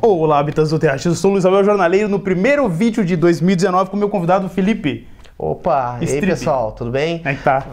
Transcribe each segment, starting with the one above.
Olá, habitantes do TH, eu sou o Luiz Abel Jornaleiro no primeiro vídeo de 2019 com o meu convidado Felipe. Opa, e aí pessoal, tudo bem? Como é que tá?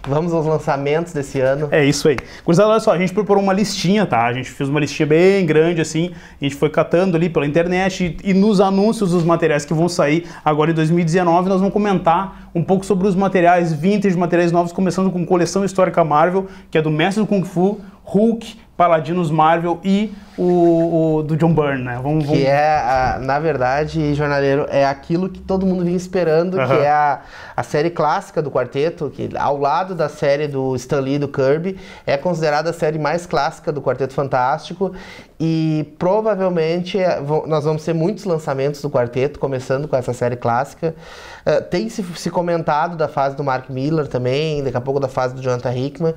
Vamos aos lançamentos desse ano. É isso aí. Gurizada, olha só, a gente preparou uma listinha, tá? A gente fez uma listinha bem grande, assim, a gente foi catando ali pela internet e nos anúncios dos materiais que vão sair agora em 2019, nós vamos comentar um pouco sobre os materiais vintage, materiais novos, começando com Coleção Histórica Marvel, que é do Mestre do Kung Fu, Hulk, Paladinos Marvel e o do John Byrne, né? Que é, na verdade, jornaleiro, é aquilo que todo mundo vinha esperando, que é a série clássica do quarteto, que ao lado da série do Stan Lee e do Kirby, é considerada a série mais clássica do Quarteto Fantástico e provavelmente nós vamos ter muitos lançamentos do quarteto, começando com essa série clássica. Tem se comentado da fase do Mark Millar também, daqui a pouco da fase do Jonathan Hickman,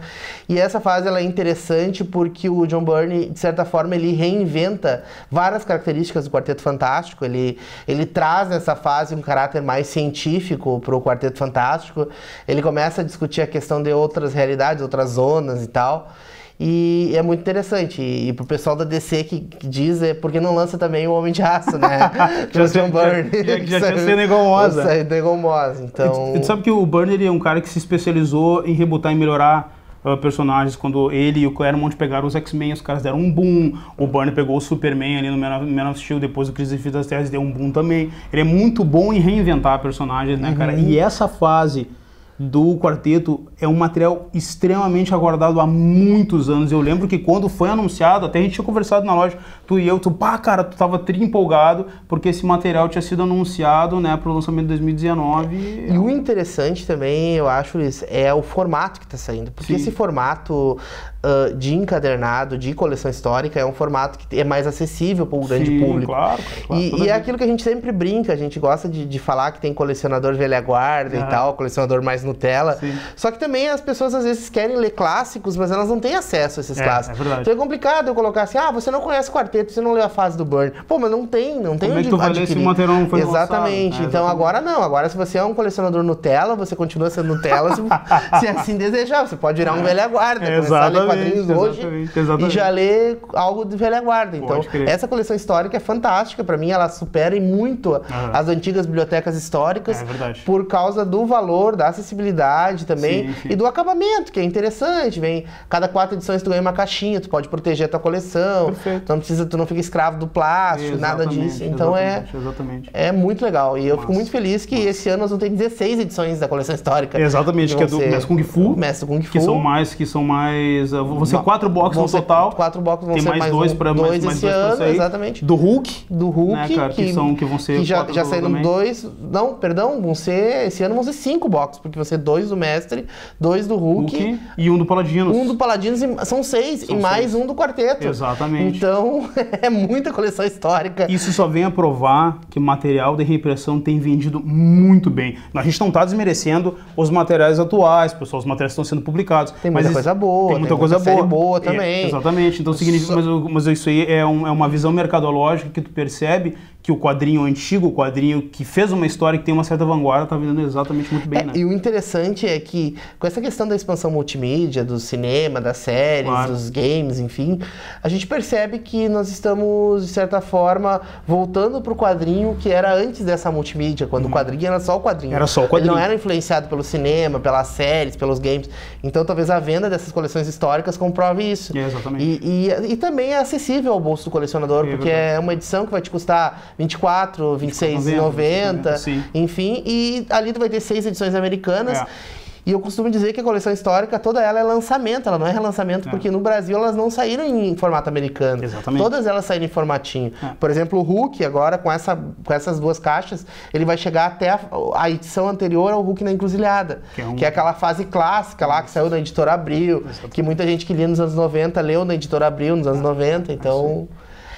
e essa fase ela é interessante porque o John Byrne, de certa forma, ele reinventa várias características do Quarteto Fantástico, ele traz nessa fase um caráter mais científico para o Quarteto Fantástico, ele começa a discutir a questão de outras realidades, outras zonas e tal, e é muito interessante. E pro pessoal da DC que diz, porque não lança também o Homem de Aço, né? John Byrne. Já tinha sido Negomosa. Então... Tu sabe que o Byrne ele é um cara que se especializou em rebutar e melhorar personagens. Quando ele e o Claremont pegaram os X-Men, os caras deram um boom. O Byrne pegou o Superman ali no Man of Steel, depois o Crise Infinita das Terras deu um boom também. Ele é muito bom em reinventar personagens, né, cara? E essa fase do quarteto é um material extremamente aguardado há muitos anos. Eu lembro que quando foi anunciado, até a gente tinha conversado na loja, tu e eu, cara, tu tava empolgado, porque esse material tinha sido anunciado, né, pro lançamento de 2019. E o interessante também, eu acho, Luiz, é o formato que tá saindo, porque esse formato de encadernado, de coleção histórica, é um formato que é mais acessível para o grande público. Claro, e é aquilo que a gente sempre brinca, a gente gosta de falar que tem colecionador velha guarda e tal, colecionador mais Nutella. Só que também as pessoas às vezes querem ler clássicos, mas elas não têm acesso a esses clássicos. Então é complicado eu colocar assim, você não conhece o quarteto, você não leu a fase do Byrne. Pô, mas não tem onde adquirir. Esse material não foi Exatamente. Lançado. Então agora não, agora se você é um colecionador Nutella, você continua sendo Nutella se assim desejar. Você pode virar um velha guarda, começar a ler quadrinhos hoje e já ler algo de velha guarda. Então essa coleção histórica é fantástica, para mim ela supera muito as antigas bibliotecas históricas por causa do valor, da acessibilidade também e do acabamento, que é interessante. Cada 4 edições tu ganha uma caixinha, tu pode proteger a tua coleção, tu não fica escravo do plástico, nada disso. Então é muito legal. E eu fico muito feliz que esse ano nós vamos ter 16 edições da coleção histórica. Exatamente, que é do Mestre Kung Fu. Mestre Kung Fu. Que são mais vão ser 4 boxes no total. 4 boxes vão ser mais dois para esse ano, exatamente. Do Hulk, né, cara, que vão ser que já saíram 2. Não, perdão, esse ano vão ser 5 boxes, porque vão ser 2 do Mestre, 2 do Hulk e 1 do Paladinos. 1 do Paladinos são 6 e mais 1 do quarteto. Exatamente. Então, é muita coleção histórica. Isso só vem a provar que o material de reimpressão tem vendido muito bem. A gente não está desmerecendo os materiais atuais, pessoal, os materiais estão sendo publicados. Tem muita coisa boa. Tem muita coisa boa também. Exatamente. Então significa, mas isso aí é uma visão mercadológica que tu percebe que o quadrinho antigo, o quadrinho que fez uma história que tem uma certa vanguarda, tá vendendo exatamente muito bem, né? E o interessante é que, com essa questão da expansão multimídia, do cinema, das séries, dos games, enfim, a gente percebe que nós estamos, de certa forma, voltando pro quadrinho que era antes dessa multimídia, quando o quadrinho era só o quadrinho. Era só o quadrinho. Ele não era influenciado pelo cinema, pelas séries, pelos games. Então, talvez a venda dessas coleções históricas comprove isso. Exatamente. E também é acessível ao bolso do colecionador, porque é uma edição que vai te custar 24, 26,90, enfim, e ali tu vai ter 6 edições americanas. E eu costumo dizer que a coleção histórica, toda ela é lançamento, ela não é relançamento, porque no Brasil elas não saíram em formato americano. Exatamente. Todas elas saíram em formatinho. Por exemplo, o Hulk, agora com essas 2 caixas, ele vai chegar até a edição anterior ao Hulk na Encruzilhada, que é aquela fase clássica lá, que saiu na Editora Abril, que muita gente que lia nos anos 90 leu na Editora Abril nos anos 90, então...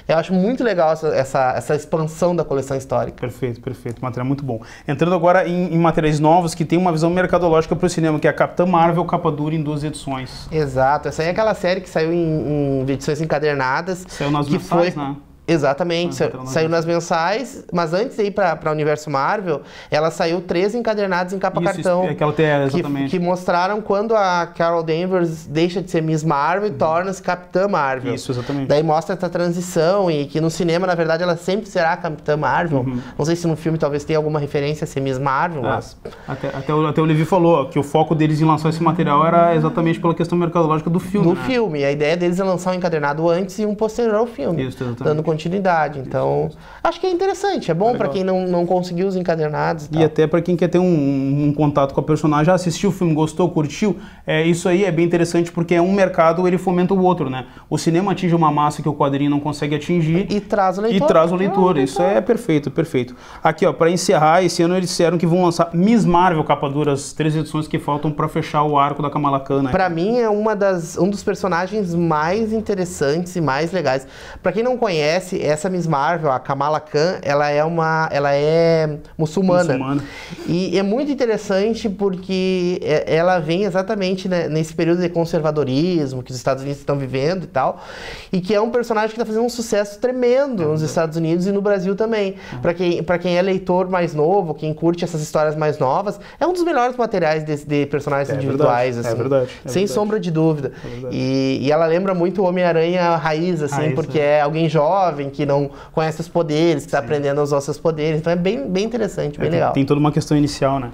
Eu acho muito legal essa expansão da coleção histórica. Perfeito, perfeito. Material muito bom. Entrando agora em materiais novos que tem uma visão mercadológica para o cinema, que é a Capitã Marvel, capa dura em 2 edições. Exato. Essa aí é aquela série que saiu em edições encadernadas. Saiu nas mensais, né? Exatamente, saiu nas mensais, mas antes de ir para o universo Marvel, ela saiu 3 encadernados em capa cartão. Exatamente. Que mostraram quando a Carol Danvers deixa de ser Miss Marvel e torna-se Capitã Marvel. Isso, exatamente. Daí mostra essa transição e que no cinema, na verdade, ela sempre será Capitã Marvel. Não sei se no filme talvez tenha alguma referência a ser Miss Marvel, mas... Até o Levi falou que o foco deles em lançar esse material era exatamente pela questão mercadológica do filme. Do filme. E a ideia deles é lançar um encadernado antes e um posterior ao filme. Isso, exatamente. Dando continuidade. Então, acho que é interessante. É bom para quem não conseguiu os encadernados. E até para quem quer ter um contato com a personagem, assistiu o filme, gostou, curtiu. Isso aí é bem interessante porque um mercado, ele fomenta o outro, né? O cinema atinge uma massa que o quadrinho não consegue atingir. E traz o leitor. Isso é perfeito, perfeito. Aqui, ó, para encerrar, esse ano eles disseram que vão lançar Miss Marvel capa dura, as 3 edições que faltam para fechar o arco da Kamala Khan, né? Para mim é um dos personagens mais interessantes e mais legais. Para quem não conhece, essa Miss Marvel, a Kamala Khan, ela é muçulmana. E é muito interessante porque ela vem exatamente nesse período de conservadorismo que os Estados Unidos estão vivendo e tal, e que é um personagem que está fazendo um sucesso tremendo nos Estados Unidos e no Brasil também. Para quem é leitor mais novo, quem curte essas histórias mais novas, é um dos melhores materiais de personagens individuais, assim. É verdade. Sem sombra de dúvida. E ela lembra muito o Homem-Aranha raiz, assim, porque é alguém jovem, que não conhece os poderes, que está aprendendo a usar os seus poderes. Então é bem interessante, bem legal. Tem toda uma questão inicial, né?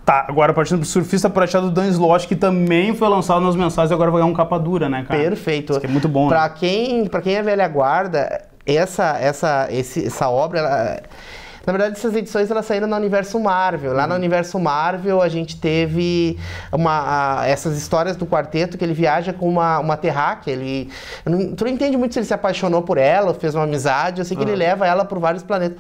Tá, agora partindo pro Surfista Prateado do Dan Slott, que também foi lançado nas mensagens e agora vai ganhar um capa dura, né, cara? Perfeito. Isso que é muito bom, pra né? quem é velha guarda, essa obra... Na verdade, essas edições elas saíram no Universo Marvel. Lá no Universo Marvel, a gente teve essas histórias do quarteto, que ele viaja com uma terráquea. Tu não entende muito se ele se apaixonou por ela, fez uma amizade. Eu sei que ele leva ela por vários planetas.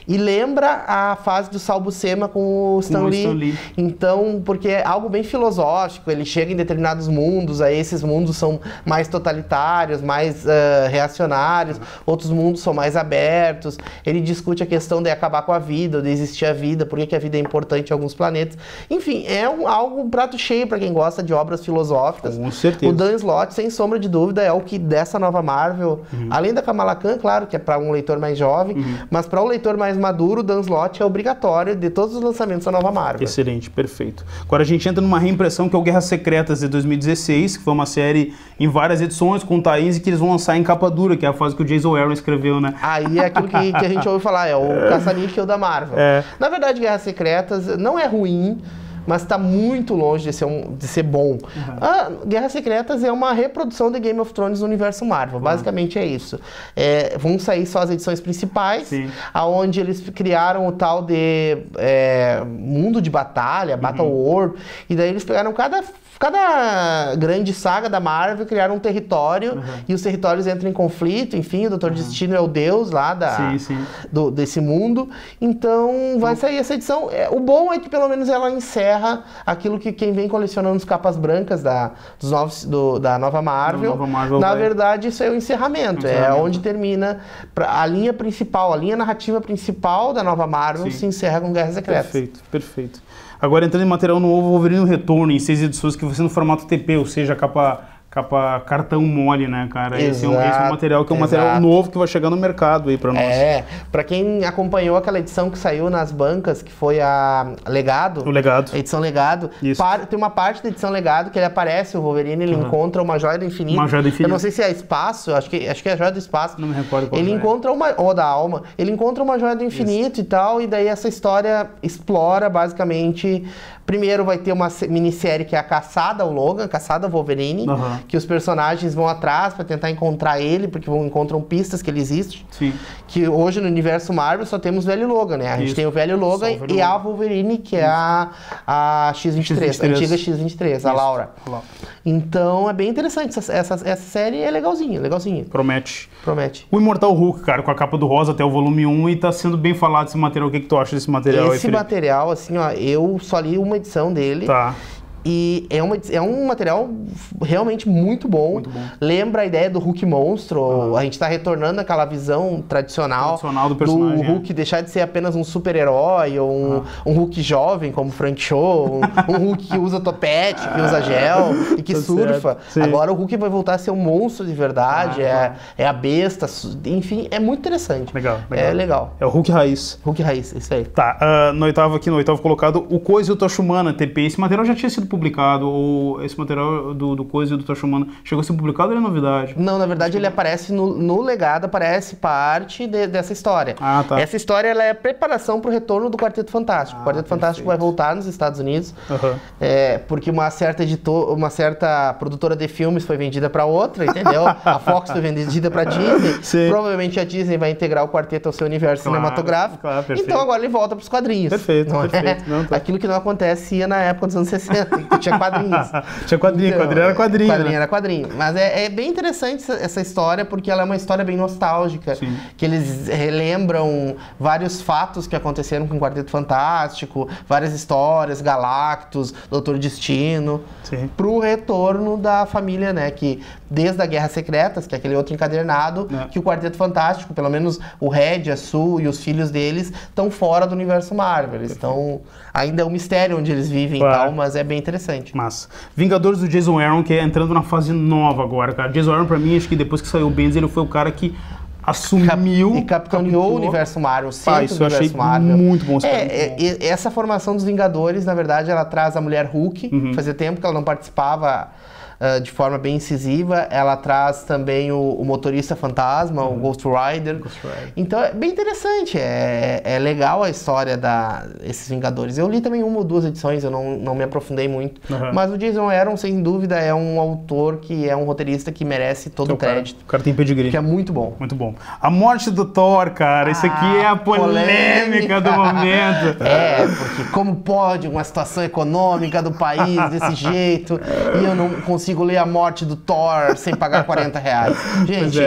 E lembra a fase do Sal Buscema com o Stan Lee. Então, porque é algo bem filosófico. Ele chega em determinados mundos, aí esses mundos são mais totalitários, mais reacionários. Outros mundos são mais abertos. Ele discute a questão de acabar com a vida, de existir a vida, por que a vida é importante em alguns planetas. Enfim, é um prato cheio para quem gosta de obras filosóficas. Com certeza. O Dan Slott, sem sombra de dúvida, é o que dessa nova Marvel, além da Kamala Khan, claro, que é para um leitor mais jovem, mas para um leitor mais maduro, o Dan Slott é obrigatório de todos os lançamentos da nova Marvel. Excelente, perfeito. Agora a gente entra numa reimpressão que é o Guerras Secretas de 2016, que foi uma série em várias edições com tains e que eles vão lançar em capa dura, que é a fase que o Jason Aaron escreveu, né? Aí é aquilo que a gente ouve falar, é o caça-níquel da Marvel. Na verdade, Guerras Secretas não é ruim, mas está muito longe de ser bom. Guerras Secretas é uma reprodução de Game of Thrones no universo Marvel. Basicamente é isso. Vão sair só as edições principais, aonde eles criaram o tal de mundo de batalha, Battle World, e daí eles pegaram cada grande saga da Marvel, criaram um território e os territórios entram em conflito. Enfim, o Doutor Destino é o deus lá desse mundo. Então vai sair essa edição. O bom é que pelo menos ela encerra aquilo que quem vem colecionando as capas brancas da nova Marvel. Na verdade, isso é o encerramento. É onde termina a linha principal, a linha narrativa principal da nova Marvel se encerra com Guerras Secretas. Perfeito, perfeito. Agora entrando em material novo, Wolverine Retorno em 6 edições, que vai ser no formato TP, ou seja, capa cartão mole, né, cara? Esse é um material que é um material novo que vai chegar no mercado aí pra nós. Pra quem acompanhou aquela edição que saiu nas bancas, que foi a Legado. O Legado. A edição Legado. Tem uma parte da edição Legado que ele aparece, o Wolverine, ele encontra uma joia do infinito. Uma joia do infinito. Eu não sei se é espaço, acho que é a joia do espaço. Não me recordo qual ele encontra ou da alma. Ele encontra uma joia do infinito e tal, e daí essa história explora basicamente... Primeiro vai ter uma minissérie que é a Caçada ao Logan, Caçada ao Wolverine, que os personagens vão atrás para tentar encontrar ele, porque encontram pistas que ele existe. Sim. Que hoje no universo Marvel só temos o velho Logan, né? A gente tem o velho Logan e a Wolverine, que é a X-23, a antiga X-23, a Laura. Então é bem interessante, essa série é legalzinha. Promete. O Imortal Hulk, cara, com a capa do rosa até o volume 1 e tá sendo bem falado esse material. O que tu acha desse material? Esse material, assim, ó, eu só li uma edição dele. E é um material realmente muito bom. Muito bom. Lembra a ideia do Hulk monstro. A gente tá retornando àquela visão tradicional do personagem. Do Hulk deixar de ser apenas um super-herói, ou um Hulk jovem, como Frank Cho, um Hulk que usa topete, que usa gel e que surfa. Agora o Hulk vai voltar a ser um monstro de verdade, é a besta, enfim, é muito interessante. Legal. É legal. É o Hulk Raiz. Hulk Raiz, isso aí. Tá, no oitavo colocado, o Coisa e o Tocha Humana, TP. Esse material já tinha sido publicado, ou esse material do Coisa e do Tocha Humana chegou a ser publicado ou é novidade? Não, na verdade ele aparece no legado, aparece parte dessa história. Ah, tá. Essa história ela é a preparação para o retorno do Quarteto Fantástico. O Quarteto Fantástico vai voltar nos Estados Unidos, porque uma certa produtora de filmes foi vendida para outra, entendeu? A Fox foi vendida para Disney. Sim. Provavelmente a Disney vai integrar o quarteto ao seu universo cinematográfico. Claro, então agora ele volta para os quadrinhos. Perfeito. Aquilo que não acontecia na época dos anos 60, que tinha quadrinhos. Tinha quadrinho, então, quadrinho era quadrinho. Quadrinho né? era quadrinho. Mas é bem interessante essa história, porque ela é uma história bem nostálgica. Sim. Que eles relembram vários fatos que aconteceram com o Quarteto Fantástico, várias histórias, Galactus, Doutor Destino, pro retorno da família, né? Que desde a Guerras Secretas, que é aquele outro encadernado, que o Quarteto Fantástico, pelo menos o Red, a Sue e os filhos deles, estão fora do universo Marvel. Eles estão... Ainda é um mistério onde eles vivem e tal, mas é bem interessante. Massa. Vingadores do Jason Aaron, que é entrando na fase nova agora, cara. Jason Aaron, pra mim, acho que depois que saiu o Bendis, ele foi o cara que assumiu e capitaneou o universo Marvel, o centro do universo Marvel. Muito bom. Essa formação dos Vingadores, na verdade, ela traz a mulher Hulk. Fazia tempo que ela não participava de forma bem incisiva. Ela traz também o motorista fantasma, o Ghost Rider. Então é bem interessante, é legal a história desses Vingadores. Eu li também uma ou duas edições, eu não me aprofundei muito. Mas o Jason Aaron, sem dúvida, é um autor que é um roteirista que merece todo o crédito. O cara tem pedigree. Que é muito bom. Muito bom. A morte do Thor, cara. Isso aqui é a polêmica do momento. Porque como pode uma situação econômica do país desse jeito e eu não consigo ler a morte do Thor sem pagar 40 reais. Gente,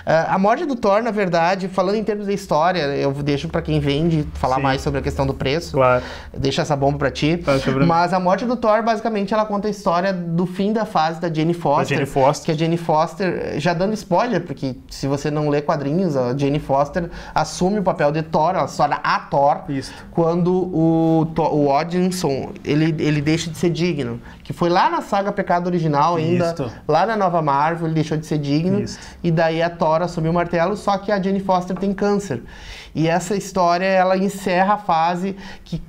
a morte do Thor, na verdade, falando em termos de história, eu deixo pra quem vende falar mais sobre a questão do preço. Claro. Deixa essa bomba pra ti. Mas a morte do Thor, basicamente, ela conta a história do fim da fase da Jane Foster. Que a Jane Foster, já dando spoiler, porque se você não lê quadrinhos, a Jane Foster assume o papel de Thor, ela se torna a Thor, quando o Odinson, ele deixa de ser digno. Que foi lá na saga Pecado Original ainda, lá na nova Marvel, ele deixou de ser digno. E daí a Thor assumiu o martelo, só que a Jane Foster tem câncer. E essa história, ela encerra a fase que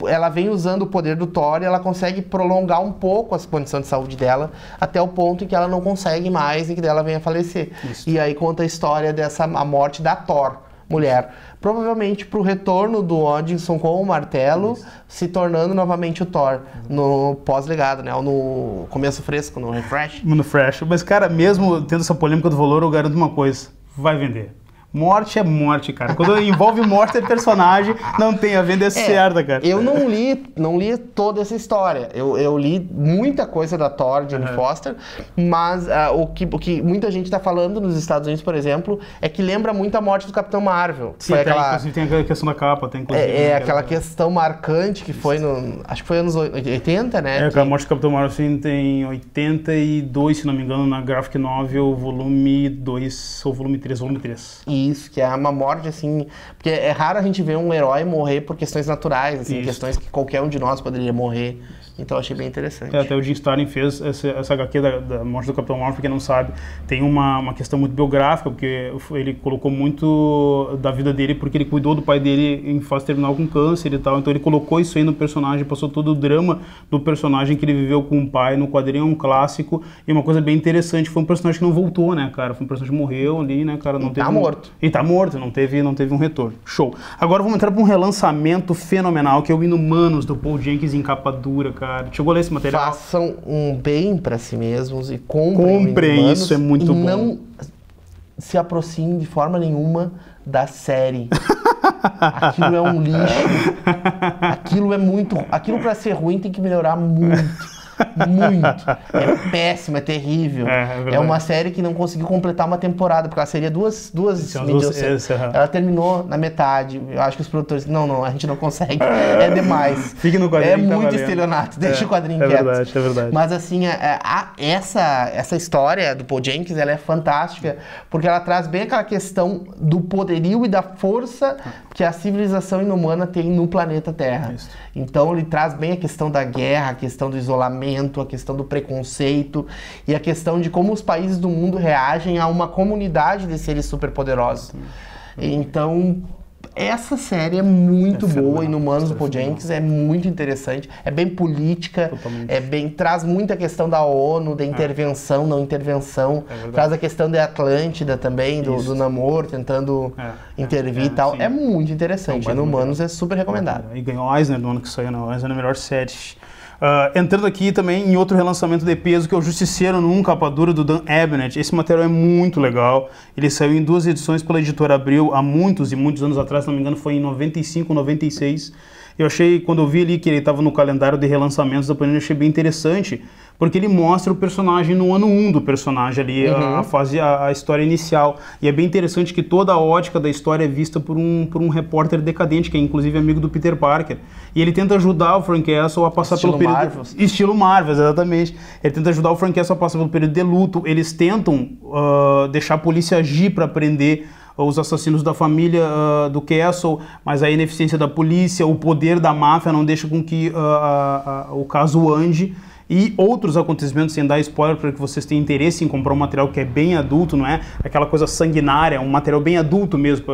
ela vem usando o poder do Thor e ela consegue prolongar um pouco a condição de saúde dela, até o ponto em que ela não consegue mais e que ela venha a falecer. E aí conta a história a morte da Thor, mulher. Provavelmente pro retorno do Odinson com o martelo, se tornando novamente o Thor no pós-legado, né? Ou no começo fresco, no refresh. No fresh. Mas, cara, mesmo tendo essa polêmica do valor, eu garanto uma coisa. Vai vender. Morte é morte, cara. Quando envolve morte é personagem, não tem a venda certa, cara. Eu não li toda essa história. Eu li muita coisa da Thor, Jane Foster, mas o que muita gente tá falando nos Estados Unidos, por exemplo, é que lembra muito a morte do Capitão Marvel. Sim, inclusive tem a questão da capa, tem inclusive... aquela questão marcante que foi acho que foi anos 80, né? A morte do Capitão Marvel assim, tem 82, se não me engano, na Graphic Novel, volume 2 ou volume 3, volume 3. Isso, que é uma morte, assim... Porque é raro a gente ver um herói morrer por questões naturais, assim, questões que qualquer um de nós poderia morrer. Então eu achei bem interessante. Até o Jim Starlin fez essa HQ da morte do Capitão Marvel, pra quem não sabe, tem uma questão muito biográfica, porque ele colocou muito da vida dele, porque ele cuidou do pai dele em fase terminal com câncer e tal, então ele colocou isso aí no personagem, passou todo o drama do personagem que ele viveu com o pai. No quadrinho é um clássico, e uma coisa bem interessante, foi um personagem que não voltou, né, cara? Foi um personagem que morreu ali, né, cara? Não teve morto. E tá morto, não teve um retorno. Show. Agora vamos entrar pra um relançamento fenomenal, que é o Inumanos, do Paul Jenkins em capa dura, cara. Chegou a ler esse material? Façam um bem pra si mesmos e comprem isso, é muito bom. E não se aproxime de forma nenhuma da série. Aquilo é um lixo. Aquilo pra ser ruim tem que melhorar muito. Muito. É péssimo, é terrível. É uma série que não conseguiu completar uma temporada, porque ela seria duas mídias. Ela terminou na metade. Eu acho que os produtores... Não, a gente não consegue. É demais. Fique no quadrinho. É muito estelionato. Deixa o quadrinho quieto. É verdade. Mas assim, essa história do Paul Jenkins, ela é fantástica, porque ela traz bem aquela questão do poderio e da força que a civilização inumana tem no planeta Terra. Isso. Então ele traz bem a questão da guerra, a questão do isolamento, a questão do preconceito e a questão de como os países do mundo reagem a uma comunidade de seres superpoderosos. Então, essa série é muito boa, Inumanos do Paul Jenkins, é muito interessante, é bem política, traz muita questão da ONU, da intervenção, não intervenção, traz a questão da Atlântida também, do Namor tentando intervir e tal, sim. É muito interessante, Inumanos é super recomendado. E ganhou Eisner no ano que saiu, né? Eisner é a melhor série. Entrando aqui também em outro relançamento de peso, que é o Justiceiro num capa dura, do Dan Abnett. Esse material é muito legal. Ele saiu em 2 edições pela editora Abril há muitos e muitos anos atrás, se não me engano foi em 95, 96. Eu achei, quando eu vi ali que ele estava no calendário de relançamentos da Panini, eu achei bem interessante, porque ele mostra o personagem no ano 1 do personagem ali, a história inicial. E é bem interessante que toda a ótica da história é vista por um repórter decadente, que é inclusive amigo do Peter Parker. E ele tenta ajudar o Frank Castle a passar pelo período... Estilo Marvel, exatamente. Ele tenta ajudar o Frank Castle a passar pelo período de luto. Eles tentam deixar a polícia agir para prender os assassinos da família do Castle, mas a ineficiência da polícia, o poder da máfia não deixa com que o caso ande. E outros acontecimentos, sem dar spoiler, para que vocês tenham interesse em comprar um material que é bem adulto, não é aquela coisa sanguinária, é um material bem adulto mesmo,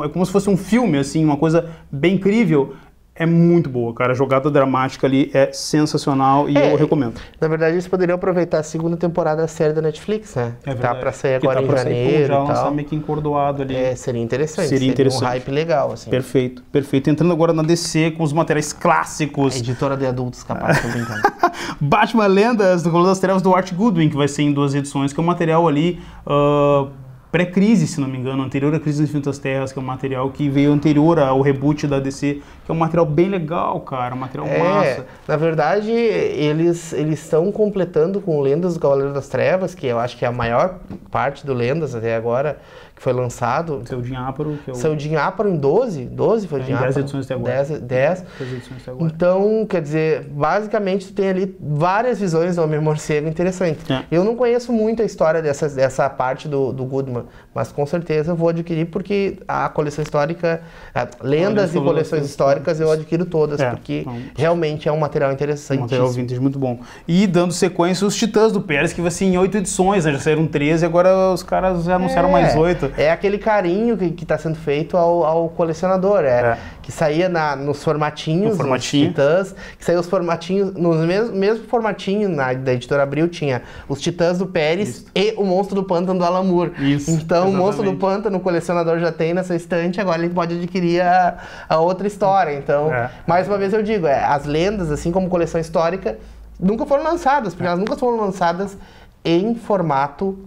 é como se fosse um filme, assim, uma coisa bem incrível. É muito boa, cara. A jogada dramática ali é sensacional e eu recomendo. Na verdade, eles poderiam aproveitar a segunda temporada da série da Netflix, né? É verdade. Tá pra sair agora em janeiro já lançar meio que encordoado ali. Seria interessante. Seria um hype legal, assim. Perfeito, perfeito. Entrando agora na DC com os materiais clássicos. A editora de adultos, capaz, tô brincando. Batman Lendas, do Cavaleiro das Trevas, do Art Goodwin, que vai ser em 2 edições, que é um material ali... pré-crise, se não me engano, anterior à Crise das Infinitas Terras, que é um material que veio anterior ao reboot da DC, que é um material bem legal, cara, um material massa. Na verdade, eles estão completando com Lendas do Cavaleiro das Trevas, que eu acho que é a maior parte do Lendas até agora, que foi lançado. Seu Jim Aparo, que é o... Seu Jim Aparo em 12 foi o Jim Aparo. 10 edições até agora. 10 edições até agora. Então, quer dizer, basicamente tu tem ali várias visões do Homem-Morcego interessantes. Eu não conheço muito a história dessa parte do Goodman, mas com certeza eu vou adquirir, porque a coleção histórica, lendas e coleções históricas eu adquiro todas, porque realmente é um material interessante. Um material vintage muito bom. E dando sequência, os Titãs do Pérez, que vai ser em 8 edições, né? Já saíram 13 e agora os caras já anunciaram mais 8. É aquele carinho que está sendo feito ao colecionador, que saía nos formatinhos, nos Titãs, que saía os formatinhos, nos mesmo formatinho da editora Abril tinha os Titãs do Pérez e o Monstro do Pântano do Alan Moore. Então o Monstro do Pântano o colecionador já tem nessa estante, agora ele pode adquirir a outra história. Então, mais uma vez eu digo, as lendas, assim como coleção histórica, nunca foram lançadas, porque elas nunca foram lançadas em formato...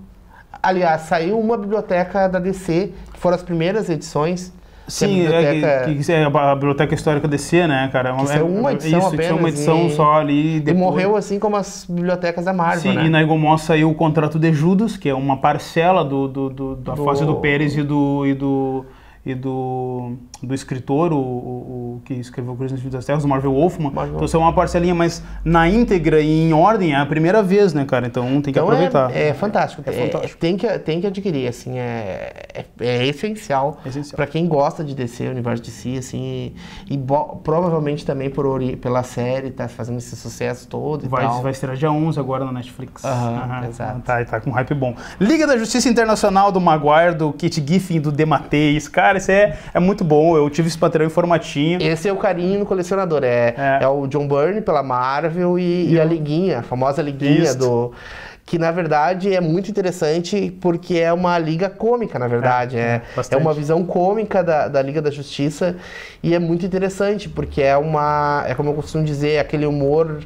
Aliás, saiu uma biblioteca da DC, que foram as primeiras edições. Sim, a biblioteca histórica DC, né, cara? É uma edição apenas. É uma edição só ali. E morreu assim como as bibliotecas da Marvel, sim, né? E na Egomó saiu o Contrato de Judas, que é uma parcela da fase do Pérez e do escritor, o que escreveu Crise nas Infinitas Terras, o Marvel Wolfman. Então isso é uma parcelinha, mas na íntegra e em ordem é a primeira vez, né, cara? Então tem que aproveitar. É fantástico. Tem que adquirir, assim, é essencial para quem gosta de DC, o universo de si, assim, e provavelmente também pela série, tá fazendo esse sucesso todo e tal. Vai estrear dia 11 agora na Netflix. Exato. Tá com hype bom. Liga da Justiça Internacional, do Maguire, do Kit Giffen, do DeMatteis, cara, esse é muito bom. Eu tive esse material em formatinho. Esse é o carinho no colecionador. É o John Byrne pela Marvel e a Liguinha, a famosa Liguinha que na verdade é muito interessante porque é uma liga cômica, na verdade. É uma visão cômica da Liga da Justiça e é muito interessante porque é como eu costumo dizer, aquele humor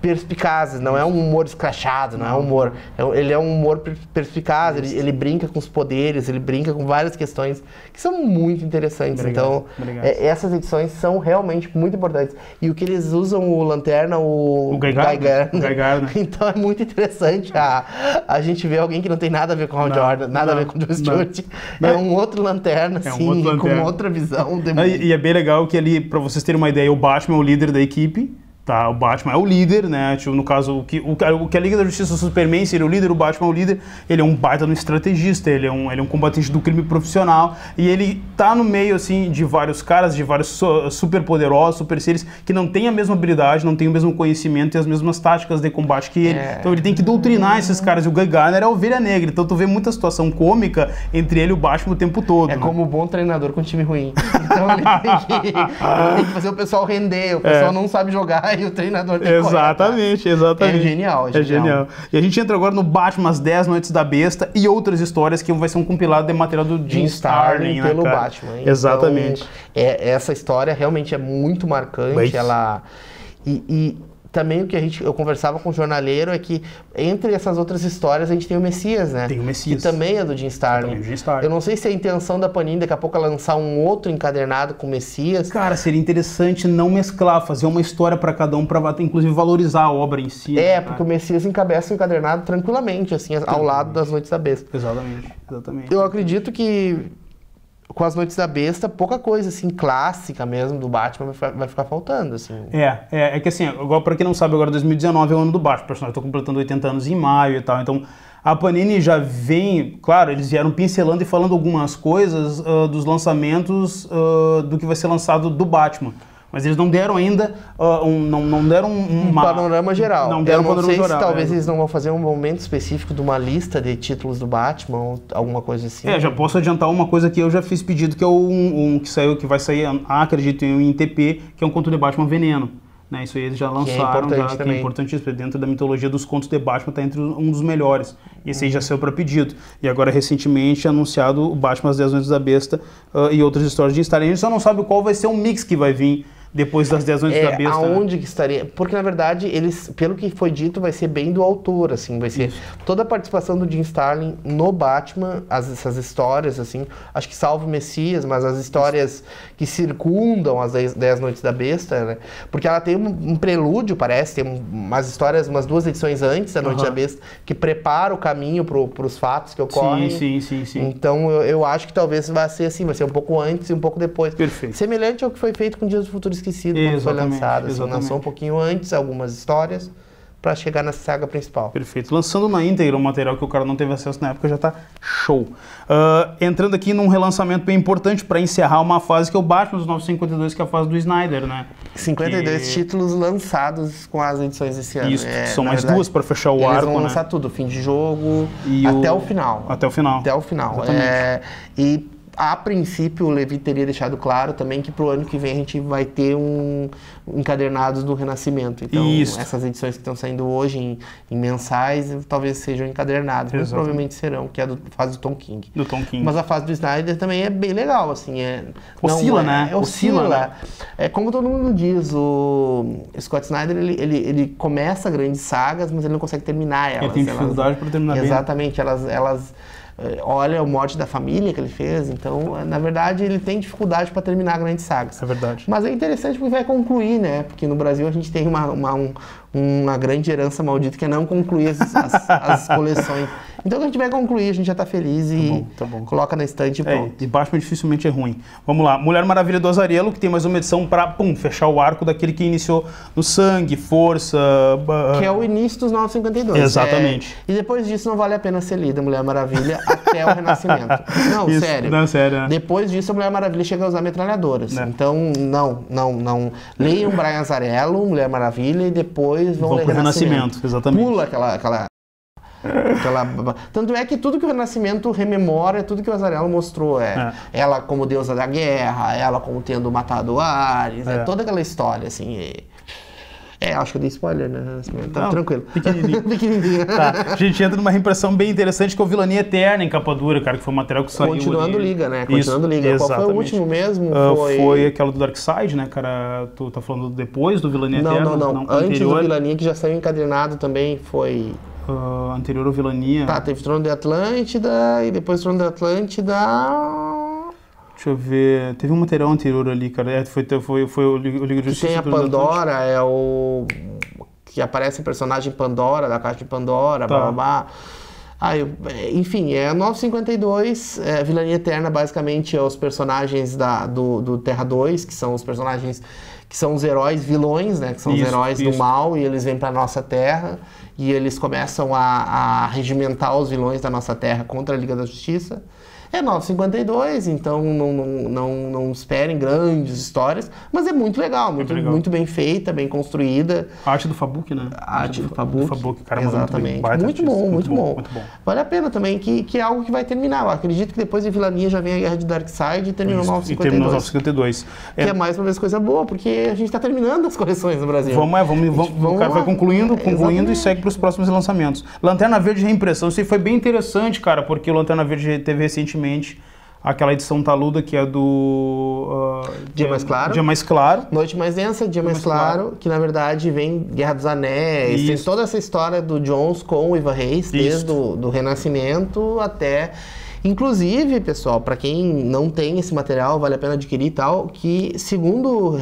perspicazes, não é um humor escrachado, não é um humor... Ele é um humor perspicaz, ele brinca com os poderes, ele brinca com várias questões que são muito interessantes. Obrigado, então, essas edições são realmente muito importantes. E o que eles usam o Lanterna, o Guy Gardner. Então é muito interessante a gente ver alguém que não tem nada a ver com o Hal Jordan, nada a ver com o Jon Stewart. É um outro Lanterna, assim, com outra visão. E é bem legal que ali, pra vocês terem uma ideia, o Batman é o líder da equipe. Tá, o Batman é o líder, né? Tipo, no caso, o que a Liga da Justiça, o Superman seria o líder, o Batman é o líder. Ele é um baita no estrategista, ele é um combatente do crime profissional. E ele tá no meio, assim, de vários caras, de vários super poderosos, super seres, que não têm a mesma habilidade, não têm o mesmo conhecimento e as mesmas táticas de combate que ele. Então ele tem que doutrinar esses caras. E o Guy Gardner é a ovelha negra. Então tu vê muita situação cômica entre ele e o Batman o tempo todo. É, né? Como um bom treinador com um time ruim. Então ele tem que fazer o pessoal render, o pessoal não sabe jogar. E o treinador tem exatamente. É genial. E a gente entra agora no Batman, As 10 Noites da Besta e outras histórias que vai ser um compilado de material do Jim Starlin, pelo Batman. Exatamente. Então, essa história realmente é muito marcante. Ela também o que eu conversava com o jornaleiro é que entre essas outras histórias a gente tem o Messias, né? Tem o Messias. Que também é do Jim Starlin. Eu não sei se é a intenção da Panini daqui a pouco é lançar um outro encadernado com o Messias. Cara, seria interessante não mesclar, fazer uma história para cada um, para inclusive valorizar a obra em si. Porque o Messias encabeça o encadernado tranquilamente, assim, ao lado das Noites da Besta. Exatamente. Eu acredito que com as Noites da Besta, pouca coisa, assim, clássica mesmo do Batman vai ficar faltando, assim. É que assim, agora, pra quem não sabe, agora 2019 é o ano do Batman, o personagem tá completando 80 anos em maio e tal, então a Panini já vem, claro, eles vieram pincelando e falando algumas coisas dos lançamentos do que vai ser lançado do Batman. Mas eles não deram ainda não deram um panorama geral. Não deram Eu não sei se talvez eles não vão fazer um momento específico de uma lista de títulos do Batman ou alguma coisa assim. Já posso adiantar uma coisa que eu já fiz pedido, que é que vai sair, acredito em TP, que é um conto de Batman Veneno. Né, isso aí eles já lançaram, que é importantíssimo. Dentro da mitologia dos contos de Batman está entre um dos melhores. E esse aí já saiu para pedido. E agora, recentemente, anunciado o Batman, As 10 Noites da Besta e outras histórias de Starlin. A gente só não sabe qual vai ser o mix que vai vir depois das 10 Noites da Besta. Aonde que estaria? Porque, na verdade, eles, pelo que foi dito, vai ser bem do autor, assim, vai ser toda a participação do Jim Starlin no Batman, essas histórias, assim, acho que salvo o Messias, mas as histórias que circundam as 10 Noites da Besta, né? Porque ela tem um prelúdio, parece, tem umas histórias, umas 2 edições antes da Noite da Besta, que prepara o caminho para os fatos que ocorrem. Sim. Então, eu acho que talvez vai ser assim, vai ser um pouco antes e um pouco depois. Perfeito. Semelhante ao que foi feito com Dias do Futuro Esquecido, quando foi lançado. Assim, lançou um pouquinho antes algumas histórias para chegar na saga principal. Perfeito. Lançando na íntegra um material que o cara não teve acesso na época, já tá show. Entrando aqui num relançamento bem importante para encerrar uma fase que é o Batman dos 952, que é a fase do Snyder, né? 52 títulos lançados com as edições desse ano. Isso, são mais 2 para fechar o arco, né? Eles vão lançar tudo, fim de jogo, até o final. Até o final. E a princípio, o Levi teria deixado claro também que pro ano que vem a gente vai ter encadernados do Renascimento. Então, essas edições que estão saindo hoje em mensais, talvez sejam encadernadas, mas provavelmente serão, que é a fase do Tom King. Mas a fase do Snyder também é bem legal, assim. Oscila, né? Oscila. É como todo mundo diz, o Scott Snyder, ele começa grandes sagas, mas ele não consegue terminar elas. Ele tem dificuldade para terminar bem. Exatamente, elas olha o Morte da Família que ele fez, então, na verdade, ele tem dificuldade para terminar grandes sagas. É verdade. Mas é interessante porque vai concluir, né? Porque no Brasil a gente tem uma grande herança maldita que é não concluir as coleções. Então a gente vai concluir, a gente já tá feliz e coloca na estante e pronto. E Batman dificilmente é ruim. Vamos lá, Mulher Maravilha do Azarello, que tem mais uma edição para fechar o arco daquele que iniciou no Sangue, Força... Que é o início dos 952. Exatamente. E depois disso não vale a pena ser lida Mulher Maravilha até o Renascimento. Não, isso, sério. Não, sério. Depois disso a Mulher Maravilha chega a usar metralhadoras. Então, não. Leiam Brian Azzarello, Mulher Maravilha, e depois vão ler Renascimento. Exatamente. Pula aquela... Tanto é que tudo que o Renascimento rememora é tudo que o Azzarello mostrou. Ela como deusa da guerra, ela como tendo matado Ares, toda aquela história, assim. Acho que eu dei spoiler, né? Tá Não, tranquilo. Pequenininho. Pequenininho. Tá. A gente entra numa reimpressão bem interessante que é o Vilania Eterna em capa dura, cara, que foi um material que saiu. Continuando ali. Liga, né? Isso, Continuando Liga. Qual foi o exatamente. último mesmo? Foi aquela do Darkseid, né, cara? Tu tá falando depois do Vilania Eterna? Não. Antes anterior. do Vilania, que já saiu encadernado também, foi... Anterior ao Vilania. Tá, teve Trono de Atlântida e depois Trono de Atlântida... Deixa eu ver. Teve um material anterior ali, cara. Foi o Liga de Justiça. Tem a Pandora, é o... que aparece o personagem Pandora, da Caixa de Pandora, tá. blá, blá, blá. Enfim, é 952, Vilania Eterna basicamente é os personagens do Terra 2, que são os personagens que são os heróis vilões, né? Que são os heróis do mal, e eles vêm pra nossa Terra e eles começam a regimentar os vilões da nossa Terra contra a Liga da Justiça. É 952, então não esperem grandes histórias, mas é muito legal, muito bem feita, bem construída. A arte do Fabuk, né? A arte do Fabuk, cara, exatamente. Muito bom. Vale a pena também, que é algo que vai terminar. Eu acredito que depois de Vilania já vem a Guerra de Darkseid e terminou 952. E terminou 952. Que é mais uma vez coisa boa, porque a gente está terminando as coleções no Brasil. O cara vai concluindo e segue para os próximos lançamentos. Lanterna Verde Reimpressão, isso aí foi bem interessante, cara, porque o Lanterna Verde teve recentemente aquela edição taluda que é do... Dia Mais Claro. Dia Mais Claro. Noite Mais Densa, Dia Mais Claro, que na verdade vem Guerra dos Anéis, tem toda essa história do Jones com o Ivan Reis, desde do Renascimento até... Inclusive, pessoal, para quem não tem esse material, vale a pena adquirir e tal, que segundo...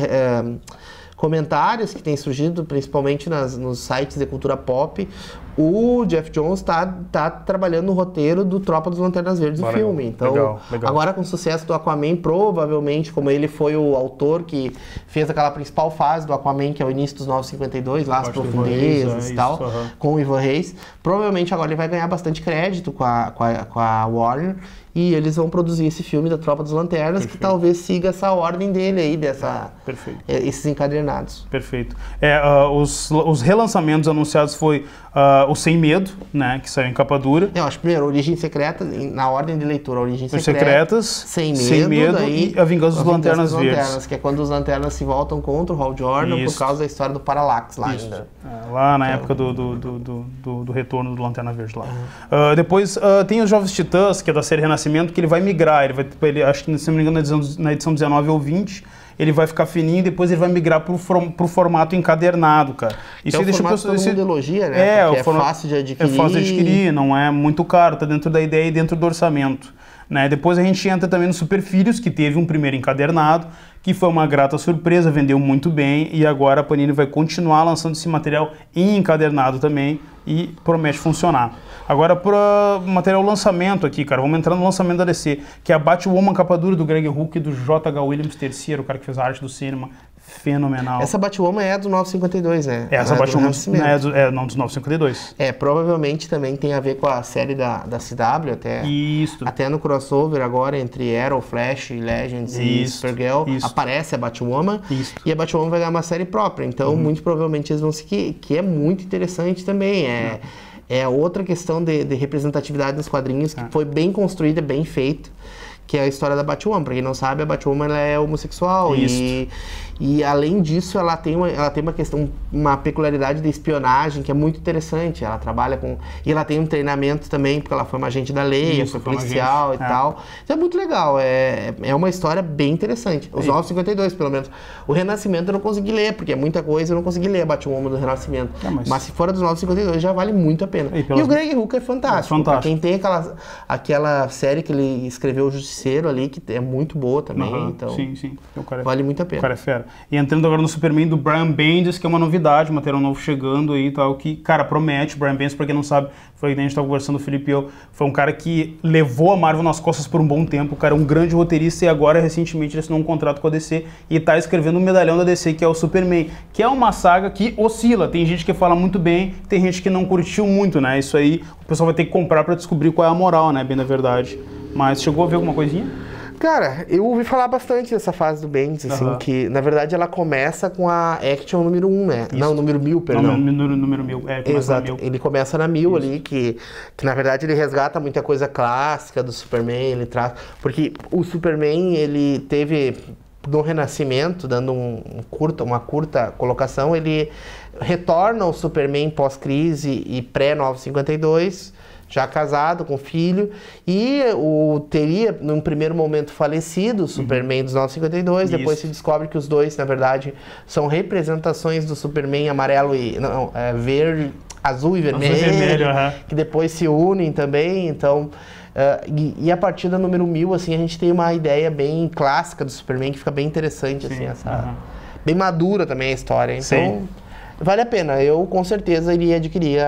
comentários que têm surgido, principalmente nos sites de cultura pop, o Jeff Jones tá trabalhando no roteiro do Tropa dos Lanternas Verdes, do filme. Então, legal. Agora com o sucesso do Aquaman, provavelmente, como ele foi o autor que fez aquela principal fase do Aquaman, que é o início dos 952, lá as profundezas e tal, com o Ivan Reis, provavelmente agora ele vai ganhar bastante crédito com a Warner, e eles vão produzir esse filme da Tropa dos Lanternas, que talvez siga essa ordem dele aí, esses encadernados. Perfeito. Os relançamentos anunciados foi o Sem Medo, né, que saiu em capa dura. Eu acho Primeiro Origem Secreta, na ordem de leitura, Origem Secretas, Sem Medo e A Vingança dos Lanternas Verdes. Que é quando os Lanternas se voltam contra o Hal Jordan por causa da história do Parallax lá ainda. Lá na época do retorno do Lanterna Verde lá. Depois tem os Jovens Titãs, que é da série Renascimento, que ele vai migrar, acho que, se não me engano, na edição 19 ou 20, ele vai ficar fininho e depois ele vai migrar pro formato encadernado, cara. Isso aí deixa todo mundo elogia, né? É fácil de adquirir. É fácil de adquirir, não é muito caro, tá dentro da ideia e dentro do orçamento. Né? Depois a gente entra também no Super Filhos, que teve um primeiro encadernado, que foi uma grata surpresa, vendeu muito bem, e agora a Panini vai continuar lançando esse material em encadernado também, e promete funcionar. Agora, para material lançamento aqui, cara, vamos entrar no lançamento da DC, que é a Batwoman capa dura do Greg Hook e do J.H. Williams III, o cara que fez a arte do cinema. Fenomenal. Essa Batwoman é do 952, né? Essa Batwoman não dos 952. Provavelmente também tem a ver com a série da CW, até. Isso. Até no crossover agora entre Arrow, Flash, Legends e Supergirl, aparece a Batwoman. Isso. E a Batwoman vai ganhar uma série própria, então muito provavelmente eles vão seguir, que é muito interessante também. É outra questão de representatividade nos quadrinhos que foi bem construída, bem feita, que é a história da Batwoman. Pra quem não sabe, a Batwoman ela é homossexual e além disso ela tem uma questão, uma peculiaridade de espionagem que é muito interessante. Ela trabalha e ela tem um treinamento também, porque ela foi uma agente da lei, foi policial e tal. Então é muito legal, é uma história bem interessante. Os 952, pelo menos. O Renascimento eu não consegui ler, porque é muita coisa, eu não consegui ler a Batwoman do Renascimento. Mas se for a dos 952 já vale muito a pena. E o Greg Hook é fantástico. Pra quem tem aquela série que ele escreveu, O Justiceiro ali, que é muito boa também. Então, sim. Vale muito a pena. O cara é fera. E entrando agora no Superman do Brian Bendis, que é uma novidade, material novo chegando aí e tal, que, cara, promete. Brian Bendis, pra quem não sabe, foi que a gente tava conversando, o Felipe e eu, foi um cara que levou a Marvel nas costas por um bom tempo, o cara é um grande roteirista e agora, recentemente, ele assinou um contrato com a DC e tá escrevendo um medalhão da DC, que é o Superman, que é uma saga que oscila. Tem gente que fala muito bem, tem gente que não curtiu muito, né? Isso aí o pessoal vai ter que comprar pra descobrir qual é a moral, né? Bem na verdade. Mas chegou a ver alguma coisinha? Cara, eu ouvi falar bastante dessa fase do Bendis, assim, que na verdade ela começa com a Action número 1, né? Isso. Não, número 1000, perdão. Não, número 1000, Exato, ele começa na 1000 ali, que na verdade ele resgata muita coisa clássica do Superman, ele traz... Porque o Superman, ele teve do Renascimento, dando uma curta colocação, ele retorna ao Superman pós-crise e pré-Nova 52, já casado, com filho, e teria, num primeiro momento, falecido o Superman dos 952, depois se descobre que os dois, na verdade, são representações do Superman amarelo e... não, verde, azul e vermelho, que depois se unem também, então... e a partir da número 1000, assim, a gente tem uma ideia bem clássica do Superman, que fica bem interessante, assim, bem madura também a história, então... Vale a pena, eu com certeza iria adquirir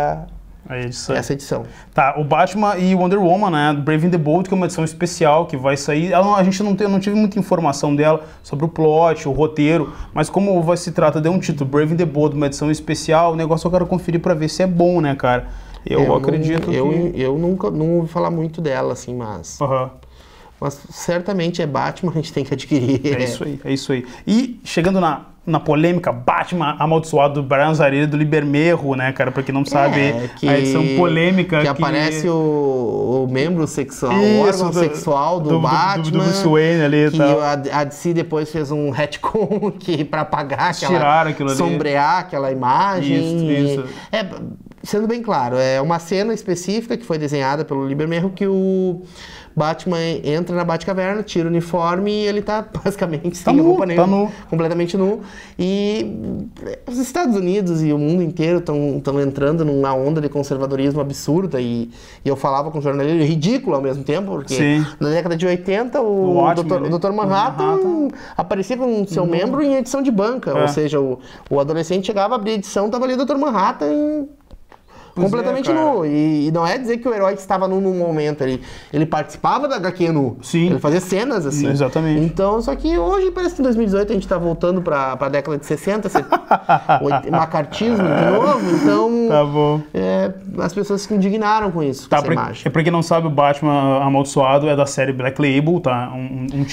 essa edição. Tá, o Batman e Wonder Woman, né, Brave and the Bold, que é uma edição especial que vai sair. A gente não tive muita informação dela sobre o plot, o roteiro, mas como se trata de um título, Brave and the Bold, uma edição especial, o negócio eu quero conferir pra ver se é bom, né, cara? Eu acredito eu nunca não ouvi falar muito dela, assim, mas... Mas certamente é Batman, a gente tem que adquirir. É isso aí. E chegando na polêmica, Batman amaldiçoado do Brian Azzarello do Libermejo, né, cara? Pra quem não sabe, a edição polêmica que aparece o membro sexual, o órgão sexual do Batman. Do Bruce Wayne ali e tal. A DC depois fez um retcon pra apagar sombrear aquela imagem. Isso. Sendo bem claro, é uma cena específica que foi desenhada pelo Libermejo que o Batman entra na Batcaverna, tira o uniforme e ele tá basicamente sem roupa nenhuma, completamente nu. E os Estados Unidos e o mundo inteiro estão entrando numa onda de conservadorismo absurda e eu falava com o jornalista, ridículo ao mesmo tempo, porque na década de 80 o Dr. Manhattan aparecia com seu membro em edição de banca, ou seja, o adolescente chegava, abria a edição, tava ali o Dr. Manhattan completamente nu. E não é dizer que o herói estava nu no momento. Ele participava da HQ nu. Sim. Ele fazia cenas assim. Exatamente. Então, só que hoje parece que em 2018 a gente está voltando para a década de 60, macartismo de novo. Então, tá bom. As pessoas se indignaram com isso, com essa imagem. Pra quem não sabe, o Batman Amaldiçoado é da série Black Label, tá? Um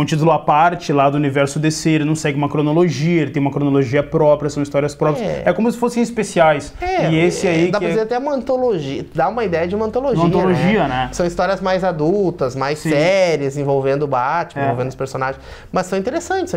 título à parte lá do universo DC. Ele não segue uma cronologia, ele tem uma cronologia própria, são histórias próprias. É como se fossem especiais. E esse aí dá pra dizer até uma antologia, dá uma ideia de uma antologia, né? São histórias mais adultas, mais sérias, envolvendo o Batman, envolvendo os personagens, mas são interessantes.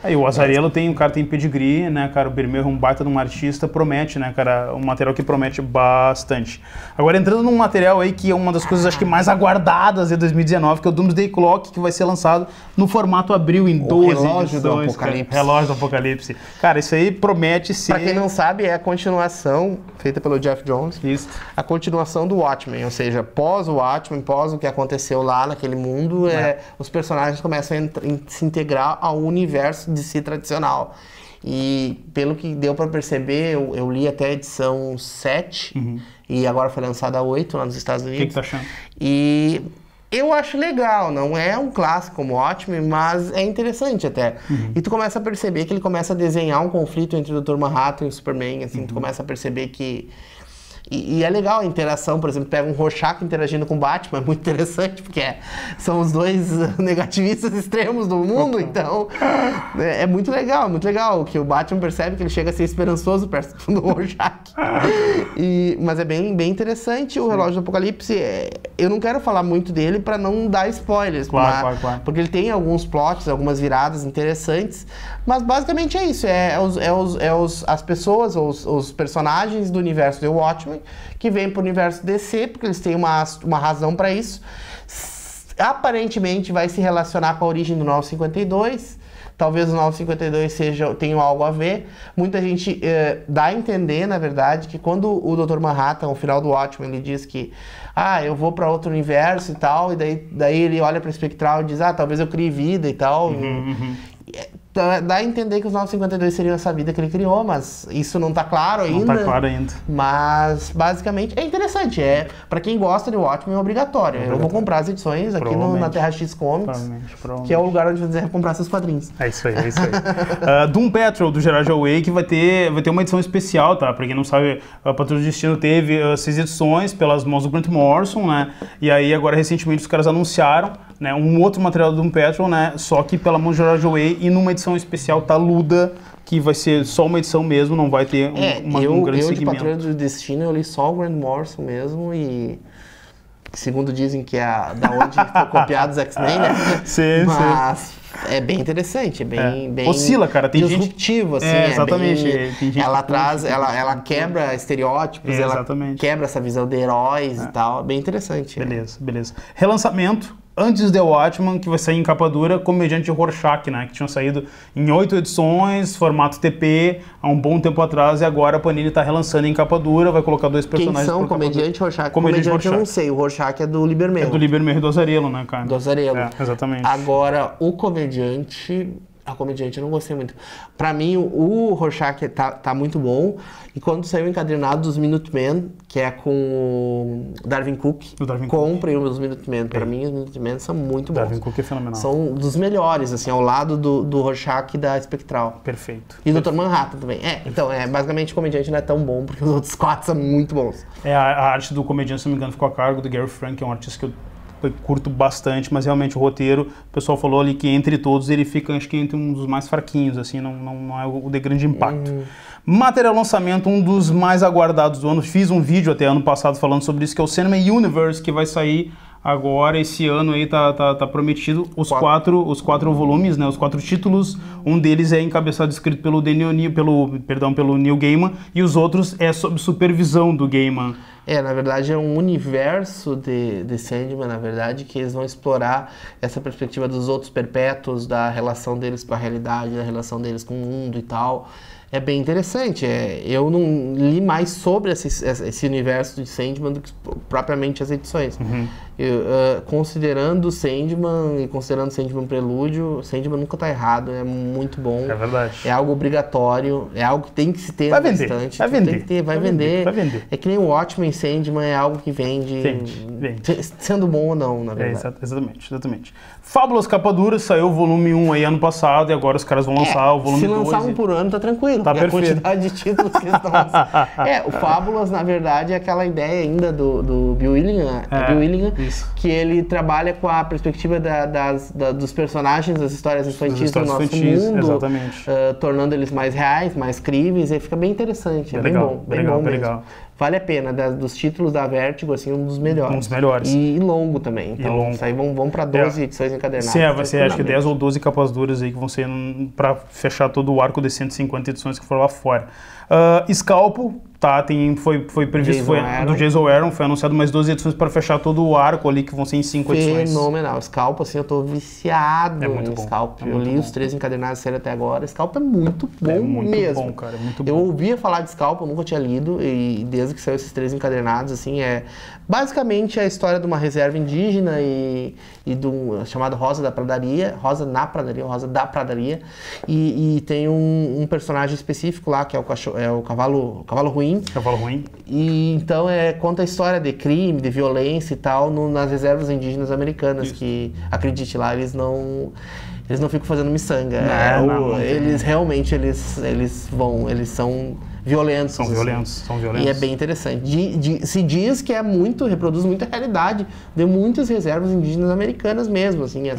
Aí o Azzarello o cara tem pedigree, né, cara, o Bermejo é um baita de um artista, promete, né, cara, um material que promete bastante. Agora entrando num material aí que é uma das coisas acho que mais aguardadas de 2019, que é o Doomsday Clock, que vai ser lançado no formato Abril em 12 Relógio do Apocalipse. Relógio do Apocalipse. Cara, isso aí promete ser... Pra quem não sabe, é a continuação feita pelo Jeff Jones, a continuação do Watchmen, ou seja, pós o Watchmen, pós o que aconteceu lá naquele mundo, os personagens começam a se integrar ao universo de si tradicional. E pelo que deu para perceber, eu li até a edição 7, e agora foi lançada a 8 lá nos Estados Unidos. O que tá achando? E eu acho legal, não é um clássico como Watchmen, mas é interessante até. E tu começa a perceber que ele começa a desenhar um conflito entre o Dr. Manhattan e o Superman, assim, tu começa a perceber que... E é legal a interação, por exemplo, pega um Rorschach interagindo com o Batman, é muito interessante, porque são os dois negativistas extremos do mundo, então é muito legal, que o Batman percebe que ele chega a ser esperançoso perto do Rorschach. Mas é bem interessante o Relógio do Apocalipse. Eu não quero falar muito dele para não dar spoilers, claro. Porque ele tem alguns plots, algumas viradas interessantes, mas basicamente é isso, as pessoas, os personagens do universo do Watchmen que vêm para o universo DC, porque eles têm uma razão para isso. Aparentemente vai se relacionar com a origem do 952. Talvez o 952 tenha algo a ver. Muita gente dá a entender, na verdade, que quando o Dr. Manhattan, ao final do Watchmen, ele diz que eu vou para outro universo e tal, e daí ele olha para o espectral e diz, talvez eu crie vida e tal. Dá a entender que os 952 seriam essa vida que ele criou, mas isso não tá claro ainda. Não tá claro ainda. Mas, basicamente, é interessante. Pra quem gosta de Watchmen, é obrigatório. Eu vou comprar as edições aqui na Terra X Comics, que é o lugar onde você deve comprar seus quadrinhos. É isso aí. Doom Patrol, do Gerard Way, que vai ter uma edição especial, tá? Pra quem não sabe, a Patrulha do Destino teve 6 edições pelas mãos do Grant Morrison, né? E aí, agora, recentemente, os caras anunciaram, né, um outro material do Doom Patrol, né? Só que pela mão do Gerard Way e numa edição especial taluda, que vai ser só uma edição mesmo, não vai ter um grande segmento. De Patrulha do Destino, eu li só o Grant Morrison mesmo e... segundo dizem que é da onde foi copiado os X-Men, né? Sim, mas é bem interessante, é bem oscila, cara. Tem disruptivo, gente... assim. exatamente. Tem gente ela traz, ela quebra estereótipos, ela quebra essa visão de heróis e tal. É bem interessante. Beleza. Relançamento. Antes de Watchmen, que vai sair em capa dura, Comediante Rorschach, né? Que tinham saído em 8 edições, formato TP, há um bom tempo atrás, e agora a Panini tá relançando em capa dura, vai colocar 2 personagens. Quem são? Comediante Rorschach? Comediante eu não sei, o Rorschach é do Libermeiro. É do Libermeiro e do Azarello, né, cara? Do Azarello. Exatamente. Agora, o Comediante... A Comediante eu não gostei muito. Pra mim, o Rorschach tá muito bom. E quando saiu o encadernado dos Minutemen, que é com o Darwin Cook, comprem os Minutemen. Pra mim, os Minutemen são muito bons. Darwin Cook é fenomenal. São dos melhores, assim, ao lado do Rorschach e da Spectral. Perfeito. E do Dr. Manhattan também. Então, basicamente o Comediante não é tão bom, porque os outros 4 são muito bons. A arte do Comediante, se não me engano, ficou a cargo do Gary Frank, que é um artista que eu curto bastante, mas realmente o roteiro, o pessoal falou ali que entre todos ele fica, acho que entre um dos mais fraquinhos, assim, não é o de grande impacto. Material lançamento, um dos mais aguardados do ano, fiz um vídeo até ano passado falando sobre isso, que é o Cinema Universe, que vai sair agora, esse ano aí tá prometido os quatro volumes, né, os 4 títulos, um deles é encabeçado e escrito pelo pelo Neil Gaiman, e os outros é sob supervisão do Gaiman. Na verdade é um universo de Sandman, na verdade, que eles vão explorar essa perspectiva dos outros perpétuos, da relação deles com a realidade, da relação deles com o mundo e tal. É bem interessante. Eu não li mais sobre esse universo de Sandman do que propriamente as edições. Considerando Sandman e considerando Sandman Prelúdio, Sandman nunca tá errado, é muito bom. É verdade. É algo obrigatório, é algo que tem que se ter na estante. Vai vender. É que nem o Watchmen, Sandman é algo que vende. Sendo bom ou não, na verdade. Exatamente. Fábulas capa dura, saiu o volume 1 aí ano passado e agora os caras vão lançar o volume 2. Se lançar um por ano tá tranquilo, tá perfeito. A quantidade de títulos que eles estão lançando. O Fábulas, na verdade, é aquela ideia ainda do Bill Willingham, que ele trabalha com a perspectiva dos personagens das histórias infantis do nosso mundo, tornando eles mais reais, mais críveis, e fica bem interessante, bem bom mesmo. Vale a pena, dos títulos da Vertigo, assim, um dos melhores. Um dos melhores. E longo também. Então, isso aí vão para 12 edições encadernadas. Sim, vai ser acho que 10 ou 12 capas duras aí que vão ser para fechar todo o arco de 150 edições que foram lá fora. Scalpo, foi previsto, do Jason Aaron, foi anunciado mais 12 edições para fechar todo o arco ali, que vão ser em 5 edições. Fenomenal. Scalpo, assim, eu tô viciado em Scalpo. Eu li os 3 encadernados da série até agora. Scalpo é muito bom mesmo. Bom, cara, muito bom. Eu ouvia falar de Scalpo, eu nunca tinha lido, e desde que saiu esses 3 encadernados, assim, basicamente a história de uma reserva indígena e chamado Rosa da Pradaria, Rosa da Pradaria, e tem um personagem específico lá, que é o Cavalo Ruim. Cavalo Ruim. E então conta a história de crime, de violência e tal nas reservas indígenas americanas, que, acredite lá, eles não ficam fazendo miçanga. Eles realmente são violentos. São violentos. E é bem interessante. Se diz que reproduz muito a realidade de muitas reservas indígenas americanas mesmo, assim,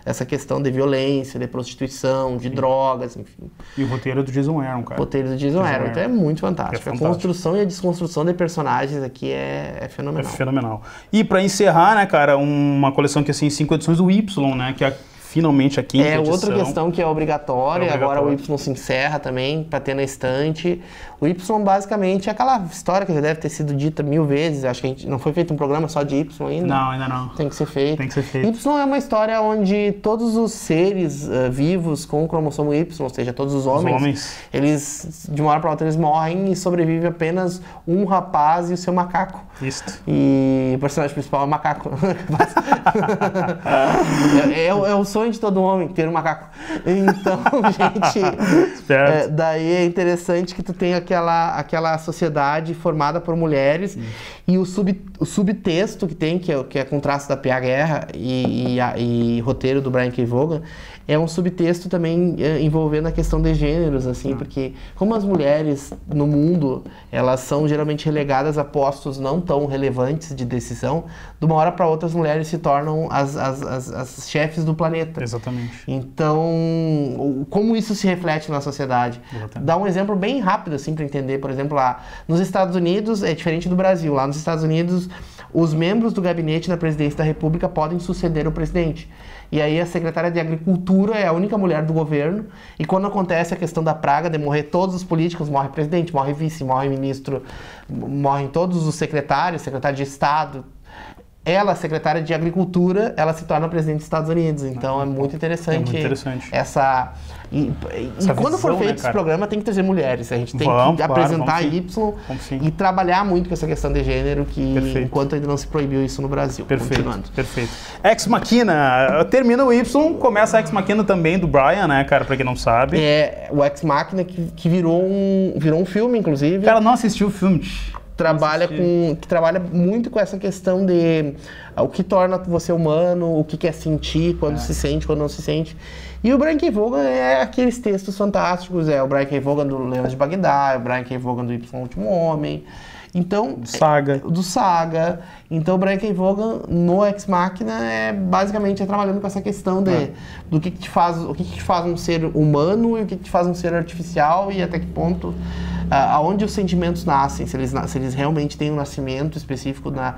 essa questão de violência, de prostituição, de drogas, enfim. E o roteiro é do Jason Aaron, cara. O roteiro do Jason Aaron, então é muito fantástico. A construção e a desconstrução de personagens aqui é fenomenal. É fenomenal. E pra encerrar, né, cara, uma coleção que, assim, 5 edições do Y, né, que finalmente a 5ª edição. Outra questão que é obrigatória, agora o Y se encerra também, para ter na estante. O Y basicamente é aquela história que já deve ter sido dita 1000 vezes, acho que não foi feito um programa só de Y ainda. Não, ainda não. Tem que ser feito. Y é uma história onde todos os seres vivos com o cromossomo Y, ou seja, todos os homens, eles, de uma hora para outra, eles morrem e sobrevive apenas um rapaz e o seu macaco. Isso. E o personagem principal é o macaco. é o sonho de todo homem ter um macaco. Então, gente, daí é interessante que tu tem aquela sociedade formada por mulheres e o subtexto que tem, que é com traço da P.A. Guerra e roteiro do Brian K. Vaughan, é um subtexto também envolvendo a questão de gêneros, assim, porque como as mulheres no mundo, elas são geralmente relegadas a postos não tão relevantes de decisão, de uma hora para outra as mulheres se tornam as chefes do planeta. Exatamente. Então, como isso se reflete na sociedade? Exatamente. Dá um exemplo bem rápido, assim, para entender. Por exemplo, lá nos Estados Unidos, é diferente do Brasil. Lá nos Estados Unidos, os membros do gabinete da presidência da República podem suceder o presidente. E aí a secretária de Agricultura é a única mulher do governo. E quando acontece a questão da praga de morrer todos os políticos, morre presidente, morre vice, morre ministro, morrem todos os secretários, secretário de Estado. Ela, secretária de Agricultura, ela se torna presidente dos Estados Unidos. Então é muito interessante. É muito interessante. Essa quando for feito esse programa, tem que trazer mulheres. A gente tem que apresentar a Y e trabalhar muito com essa questão de gênero, que enquanto ainda não se proibiu isso no Brasil. Perfeito. Ex Machina. Termina o Y, começa a Ex Machina também do Brian, né, cara? Pra quem não sabe. É, o Ex Machina que virou um filme, inclusive. Cara, não assistiu o filme. Que trabalha muito com essa questão de o que torna você humano, o que é sentir, quando se sente, quando não se sente. E o Brian K. Vaughan é aqueles textos fantásticos, é o Brian K. Vaughan do Leões de Bagdá, o Brian K. Vaughan do Y Último Homem. Então, do Saga. Então, o Brian K. Vaughan no Ex Machina basicamente trabalhando com essa questão do que te faz um ser humano e o que te faz um ser artificial e até que ponto aonde os sentimentos nascem, se eles realmente têm um nascimento específico na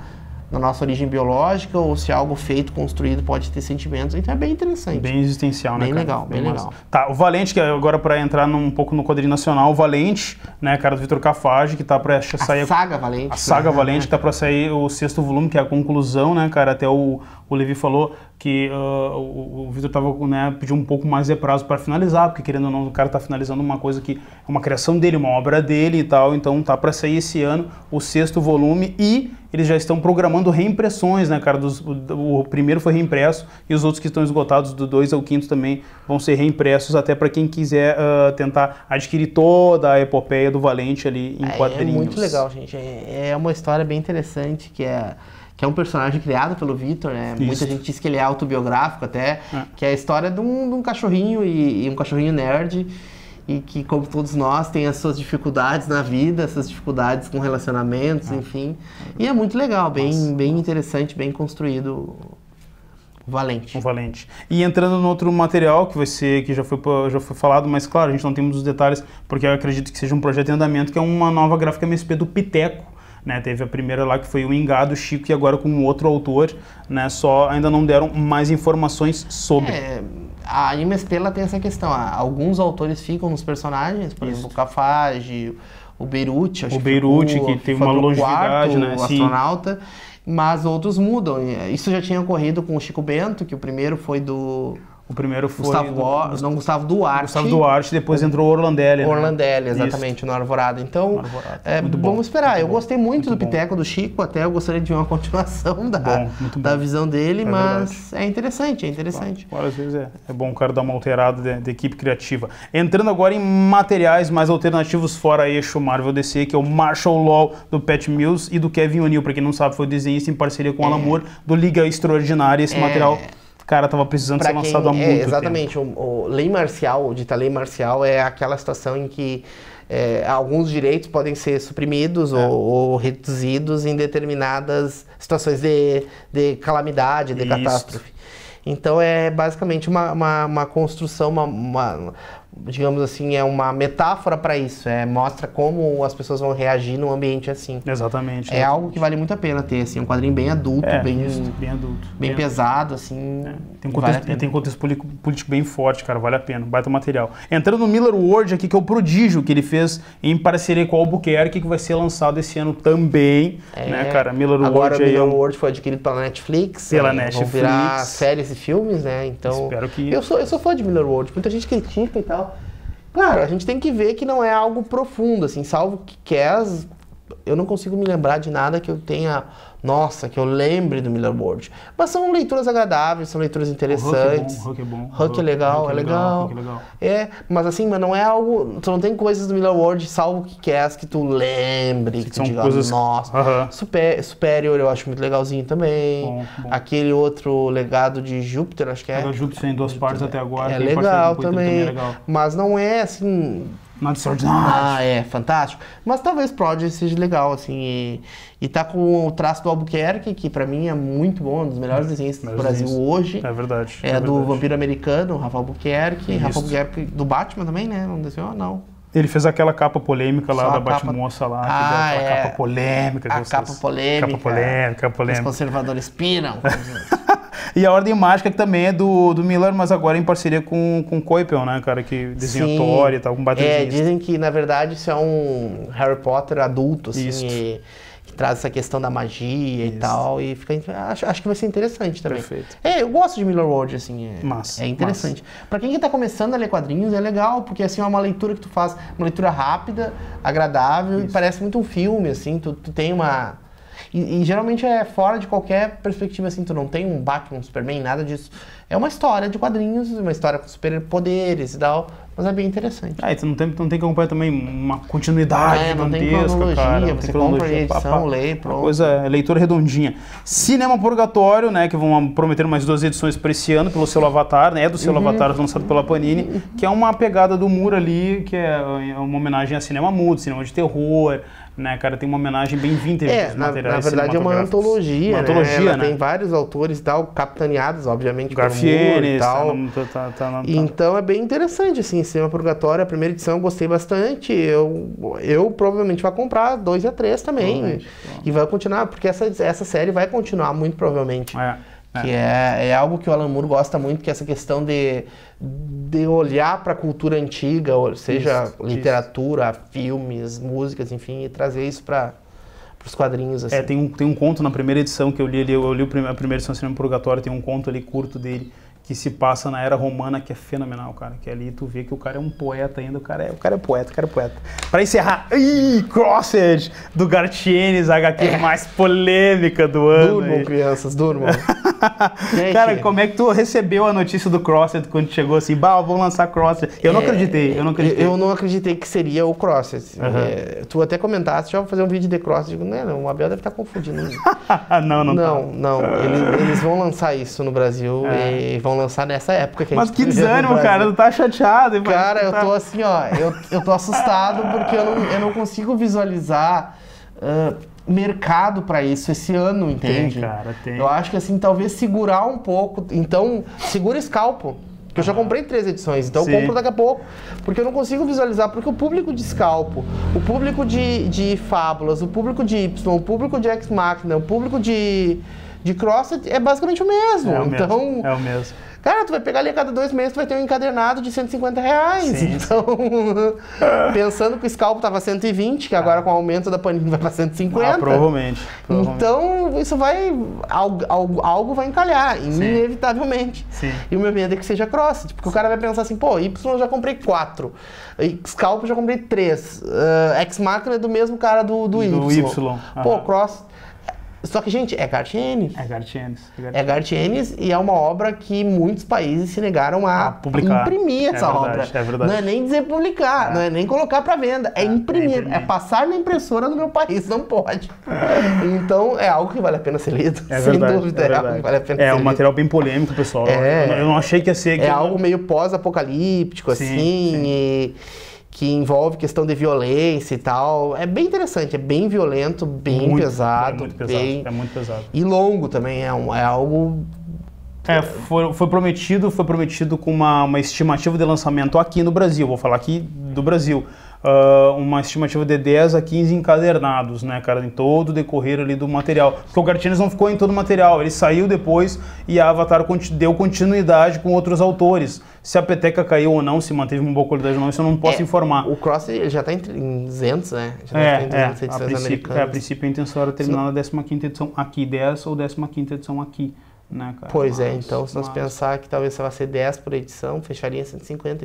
nossa origem biológica ou se algo feito, construído, pode ter sentimentos. Então é bem interessante. Bem existencial, né, cara? Bem legal. Tá, o Valente, que agora para entrar um pouco no quadrinho nacional, o Valente, né, cara, do Vitor Cafage, que tá para sair... A Saga Valente. A Saga Valente, que tá para sair o 6º volume, que é a conclusão, né, cara? Até o Levi falou que o Vitor tava, né, pediu um pouco mais de prazo para finalizar, porque querendo ou não, o cara tá finalizando uma coisa que é uma criação dele, uma obra dele e tal, então tá para sair esse ano o 6º volume e eles já estão programando reimpressões, né, cara? O primeiro foi reimpresso e os outros que estão esgotados, do 2 ao 5º também vão ser reimpressos, até para quem quiser tentar adquirir toda a epopeia do Valente ali em quadrinhos. É muito legal, gente. É uma história bem interessante, que é um personagem criado pelo Vitor, né? Muita gente diz que ele é autobiográfico até, que é a história de um cachorrinho e um cachorrinho nerd, e que, como todos nós, tem as suas dificuldades na vida, essas dificuldades com relacionamentos, enfim. E é muito legal, bem interessante, bem construído o Valente. O Valente. E entrando no outro material, que já foi falado, mas claro, a gente não tem muitos detalhes, porque eu acredito que seja um projeto em andamento, que é uma nova gráfica MSP do Piteco. Né, teve a primeira lá que foi o Engado Chico e agora com outro autor, né, só ainda não deram mais informações sobre. A MSP ela tem essa questão, alguns autores ficam nos personagens, por exemplo, o Cafage, o Beirute, que tem uma longevidade, né, o astronauta, mas outros mudam. Isso já tinha ocorrido com o Chico Bento, que o primeiro foi do... O primeiro foi Gustavo Duarte. Gustavo Duarte, depois entrou o Orlandelli. Orlandelli, exatamente, no Arvorada. Então, vamos esperar. Eu gostei muito do Piteco, do Chico, até eu gostaria de ver uma continuação da visão dele, mas é interessante. Claro, às vezes é bom o cara dar uma alterada de equipe criativa. Entrando agora em materiais mais alternativos fora eixo Marvel DC, que é o Marshall Law do Pat Mills e do Kevin O'Neill. Pra quem não sabe, foi desenhista em parceria com o Alan Moore, do Liga Extraordinária. Esse material... Cara, tava precisando ser lançado há muito tempo. Exatamente. O Lei Marcial, o dita Lei Marcial, é aquela situação em que alguns direitos podem ser suprimidos ou reduzidos em determinadas situações de calamidade, de catástrofe. Então é basicamente uma construção, digamos assim, é uma metáfora para isso. Mostra como as pessoas vão reagir num ambiente assim. Exatamente. É algo que vale muito a pena ter, assim, um quadrinho bem adulto, bem adulto. Bem pesado, assim. Tem um contexto político bem forte, cara, vale a pena, baita material. Entrando no Miller World aqui, que é o Prodígio, que ele fez em parceria com o Albuquerque, que vai ser lançado esse ano também, né, cara? Miller Agora World o Miller World foi adquirido pela Netflix. Vão virar séries e filmes, né? Então, espero que... Eu sou fã de Miller World, muita gente critica e tal. Claro, a gente tem que ver que não é algo profundo, assim, salvo que Cass eu não consigo me lembrar de nada que eu tenha, nossa, que eu lembre do Miller World. Mas são leituras agradáveis, são leituras interessantes. Huck é bom. Huck é legal, é legal. É, mas assim, mas não é algo, tu não tem coisas do Miller World, salvo que queres que tu lembre, que tu diga, coisas... nossa. Superior eu acho muito legalzinho também. Bom. Aquele outro Legado de Júpiter, acho que é. Júpiter em 2 partes até agora. É legal também, é legal. Mas não é assim... Nada extraordinário. É fantástico. Mas talvez Prodigy seja legal, assim. E tá com o traço do Albuquerque, que pra mim é muito bom, um dos melhores desenhos do Brasil hoje. É verdade. É do Vampiro Americano, Rafa Albuquerque. Rafa Albuquerque do Batman também, né? Não desenhou? Não. Ele fez aquela capa polêmica lá da Batmoça lá. Capa polêmica. Capa polêmica. Os conservadores piram. E a Ordem Mágica, que também é do Miller, mas agora em parceria com Coipel, né, cara, que desenhou Thor e tal, com baterista. Dizem que, na verdade, isso é um Harry Potter adulto, assim, que traz essa questão da magia e tal, e fica, acho que vai ser interessante também. Perfeito. Eu gosto de Miller World, assim, é interessante. Pra quem tá começando a ler quadrinhos, é legal, porque, assim, é uma leitura que tu faz, uma leitura rápida, agradável, e parece muito um filme, assim, tu tem uma... E geralmente é fora de qualquer perspectiva, assim, tu não tem um Batman, um Superman, nada disso. É uma história de quadrinhos, uma história com superpoderes e tal, mas é bem interessante. E tu não tem que acompanhar também uma continuidade não tem gigantesca, cronologia, cara. você compra a edição, lê, pronto. Coisa, leitura redondinha. Cinema Purgatório, né, que vão prometer mais 2 edições para esse ano, pelo selo Avatar, né, do selo Avatar lançado pela Panini, que é uma pegada do Moore ali, que é uma homenagem a cinema mudo, cinema de terror, né, cara, tem uma homenagem bem vintage dos materiais. Na verdade é uma antologia, uma antologia, né? Tem vários autores e tal, capitaneados, obviamente, Garfienes, e tal. Então é bem interessante, assim, Cinema Purgatório, a primeira edição eu gostei bastante, eu provavelmente vou comprar 2 e a 3 também, e vai continuar, porque essa série vai continuar muito provavelmente. Que é algo que o Alan Moore gosta muito, que é essa questão de olhar para a cultura antiga, seja literatura, filmes, músicas, enfim, e trazer isso para os quadrinhos. Assim. Tem um conto na primeira edição que eu li a primeira edição do Cinema Purgatório, tem um conto ali curto dele, que se passa na Era Romana, que é fenomenal, cara. Que ali tu vê que o cara é um poeta ainda, o cara é poeta. Pra encerrar, Crossed, do Gartienes, a HQ mais polêmica do ano. Durmam, crianças, durmam. Cara, como é que tu recebeu a notícia do Crossed quando chegou assim, vamos lançar Crossed? Eu não acreditei. Eu não acreditei que seria o Crossed. Tu até comentaste, já vou fazer um vídeo de Crossed. Digo, não, o Abel deve estar confundindo. Não. Eles vão lançar isso no Brasil e vão lançar nessa época que a gente... Mas que desânimo, cara, tu tá chateado. Cara, eu tô assim, ó, eu tô assustado porque eu não consigo visualizar mercado pra isso esse ano, entende? Tem, cara, tem. Eu acho que assim, talvez segurar um pouco, então, segura Scalpo. Porque eu já comprei 3 edições, então eu compro daqui a pouco. Porque eu não consigo visualizar, porque o público de Scalpo, o público de Fábulas, o público de Y, o público de Ex Machina, o público de Crossed é basicamente o mesmo. É o mesmo. Cara, tu vai pegar ali a cada 2 meses, tu vai ter um encadernado de R$150. Então, pensando que o Scalpo tava 120, que agora com o aumento da Panini vai pra 150. Provavelmente. Então, isso vai... Algo vai encalhar, inevitavelmente. E o meu medo é que seja Crossed, porque o cara vai pensar assim, pô, Y eu já comprei 4, Scalpo eu já comprei 3, Ex Machina é do mesmo cara do Y. Pô, Crossed... Só que, gente, é Gartienes. É Gartienes e é uma obra que muitos países se negaram a imprimir essa obra. É verdade. Não é nem dizer publicar, não é nem colocar para venda, é imprimir. É passar na impressora no meu país, não pode. Então, é algo que vale a pena ser lido. Sem dúvida, é algo que vale a pena ser lido. É um material bem polêmico, pessoal. Eu não achei que ia ser... É algo meio pós-apocalíptico, assim, que envolve questão de violência e tal. É bem interessante, é bem violento, bem pesado. É muito pesado. E longo também, é algo... Foi prometido com uma estimativa de lançamento aqui no Brasil, vou falar aqui do Brasil. Uma estimativa de 10 a 15 encadernados, né, cara, em todo o decorrer ali do material. Porque o Gartienes não ficou em todo o material, ele saiu depois e a Avatar deu continuidade com outros autores. Se a peteca caiu ou não, se manteve uma boa qualidade ou não, isso eu não posso informar. O Cross já está em 200, né? Já deve estar em 200 edições americanas. A princípio a intenção era terminar na 15ª edição aqui, 10 ou 15ª edição aqui, né, cara? Então se nós pensar que talvez vai ser 10 por edição, fecharia 150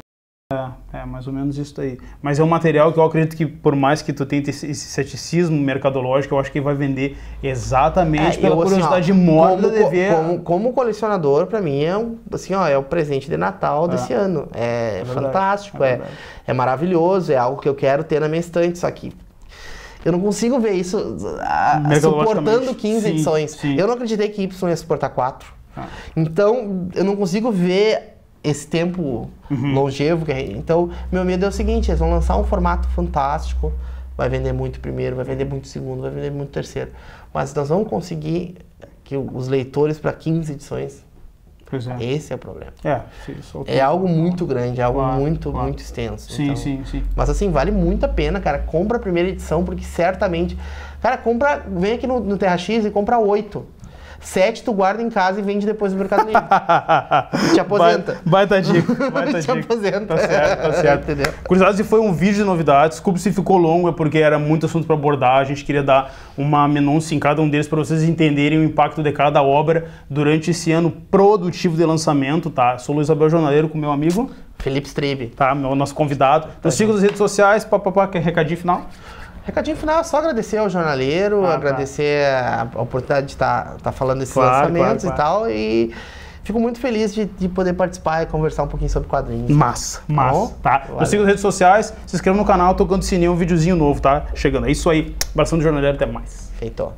É mais ou menos isso aí. Mas é um material que eu acredito que, por mais que tu tenha esse ceticismo mercadológico, eu acho que vai vender exatamente pela curiosidade mórbida de ver. Como colecionador, pra mim, é o presente de Natal desse ano. É fantástico, é maravilhoso, é algo que eu quero ter na minha estante, só que eu não consigo ver isso suportando 15 edições. Sim. Eu não acreditei que Y ia suportar 4. Então, eu não consigo ver esse tempo longevo. Então, meu medo é o seguinte, eles vão lançar um formato fantástico, vai vender muito primeiro, vai vender muito segundo, vai vender muito terceiro. Mas nós vamos conseguir que os leitores para 15 edições, esse é o problema. É algo muito grande, é algo muito extenso. Sim, então, sim. Mas assim, vale muito a pena, cara. Compra a primeira edição, porque certamente... Cara, vem aqui no TRX e compra 8. 7 tu guarda em casa e vende depois no Mercado Livre. Te aposenta. Baita dica. Te aposenta. Tá certo. Entendeu? Curiosidade, foi um vídeo de novidades. Desculpa se ficou longo, é porque era muito assunto para abordar. A gente queria dar uma minúcia em cada um deles para vocês entenderem o impacto de cada obra durante esse ano produtivo de lançamento, tá? Sou Luiz Abel Jornaleiro com meu amigo Felipe Stribe. Tá, nosso convidado. Nos siga nas redes sociais, quer recadinho final? Recadinho final é só agradecer ao jornaleiro, agradecer a oportunidade de estar falando desses lançamentos e tal. E fico muito feliz de poder participar e conversar um pouquinho sobre quadrinhos. Massa. Tá? Nos siga nas redes sociais, se inscreva no canal, tocando o sininho, um videozinho novo, tá? Chegando. É isso aí. Abração do jornaleiro, até mais. Feito.